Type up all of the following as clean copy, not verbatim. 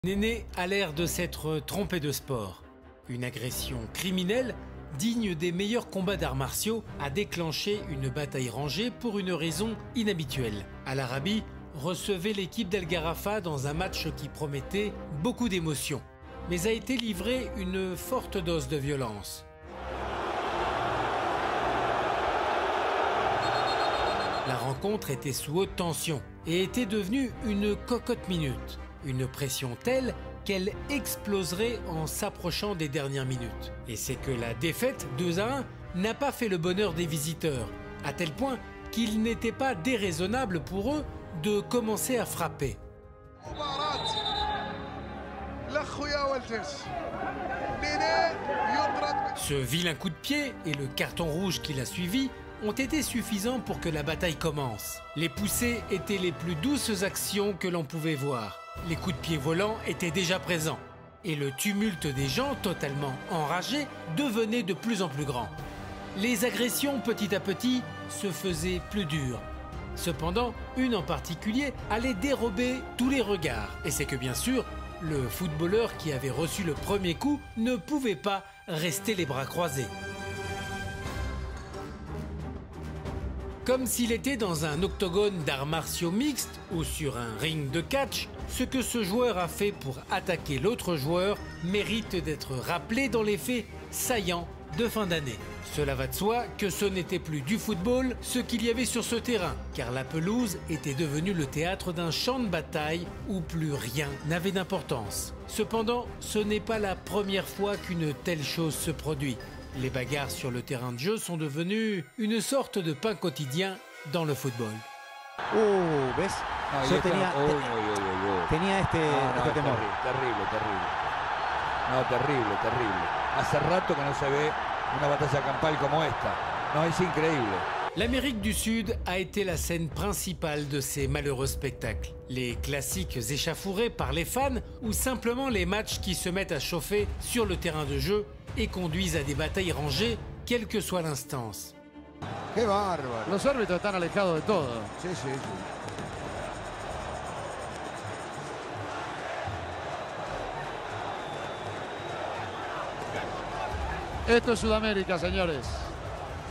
Néné a l'air de s'être trompé de sport. Une agression criminelle, digne des meilleurs combats d'arts martiaux, a déclenché une bataille rangée pour une raison inhabituelle. Al Arabi recevait l'équipe d'Al Gharafa dans un match qui promettait beaucoup d'émotions, mais a été livré une forte dose de violence. La rencontre était sous haute tension et était devenue une cocotte minute. Une pression telle qu'elle exploserait en s'approchant des dernières minutes. Et c'est que la défaite 2-1 n'a pas fait le bonheur des visiteurs, à tel point qu'il n'était pas déraisonnable pour eux de commencer à frapper. Ce vilain coup de pied et le carton rouge qui l'a suivi ont été suffisants pour que la bataille commence. Les poussées étaient les plus douces actions que l'on pouvait voir. Les coups de pied volants étaient déjà présents. Et le tumulte des gens totalement enragés devenait de plus en plus grand. Les agressions petit à petit se faisaient plus dures. Cependant, une en particulier allait dérober tous les regards. Et c'est que bien sûr, le footballeur qui avait reçu le premier coup ne pouvait pas rester les bras croisés. Comme s'il était dans un octogone d'arts martiaux mixtes ou sur un ring de catch, ce que ce joueur a fait pour attaquer l'autre joueur mérite d'être rappelé dans les faits saillants de fin d'année. Cela va de soi que ce n'était plus du football ce qu'il y avait sur ce terrain, car la pelouse était devenue le théâtre d'un champ de bataille où plus rien n'avait d'importance. Cependant, ce n'est pas la première fois qu'une telle chose se produit. Les bagarres sur le terrain de jeu sont devenues une sorte de pain quotidien dans le football. ¿Ves? No, Yo tenía este temor. Terrible. No, terrible. Hace rato que no se ve una batalla campal como esta. No, es increíble. L'Amérique du Sud a été la scène principale de ces malheureux spectacles. Les classiques échafourés par les fans ou simplement les matchs qui se mettent à chauffer sur le terrain de jeu et conduisent à des batailles rangées, quelle que soit l'instance. ¡Qué bárbaro! Los árbitros están alejados de todo. Sí. Esto es Sudamérica, señores.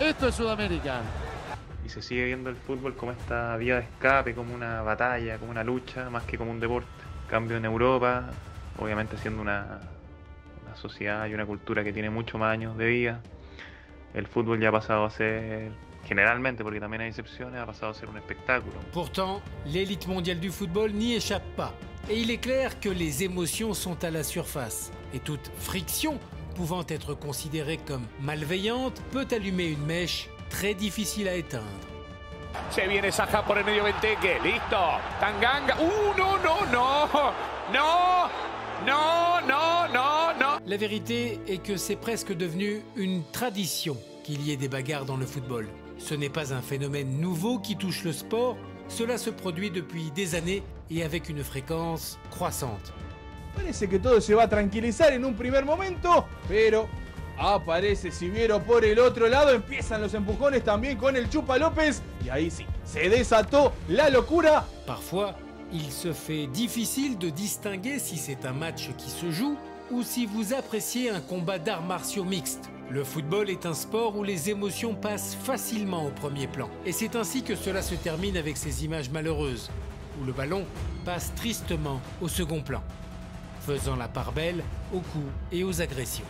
Esto es Sudamérica. Y se sigue viendo el fútbol como esta vía de escape, como una batalla, como una lucha, más que como un deporte. En cambio en Europa, obviamente siendo una sociedad y una cultura que tiene mucho más años de vida, el fútbol ya ha pasado a ser, generalmente, porque también hay excepciones, ha pasado a ser un espectáculo. Pourtant, l'élite mondiale du football n'y échappe pas. Et il est clair que les émotions sont à la surface. Et toute friction, pouvant être considérée comme malveillante, peut allumer une mèche très difficile à éteindre. Se viene Saja por el medio Benteke, listo, Tanganga, no. La vérité est que c'est presque devenu une tradition qu'il y ait des bagarres dans le football. Ce n'est pas un phénomène nouveau qui touche le sport, cela se produit depuis des années et avec une fréquence croissante. Parece que todo se va a tranquilizar en un primer momento, pero aparece Siviero por el otro lado, empiezan los empujones también con el Chupa López, y ahí sí, se desató la locura. Parfois, il se fait difficile de distinguer si c'est un match qui se joue ou si vous appréciez un combat d'arts martiaux mixtes. Le football est un sport où les émotions passent facilement au premier plan. Et c'est ainsi que cela se termine avec ces images malheureuses, où le ballon passe tristement au second plan, faisant la part belle aux coups et aux agressions.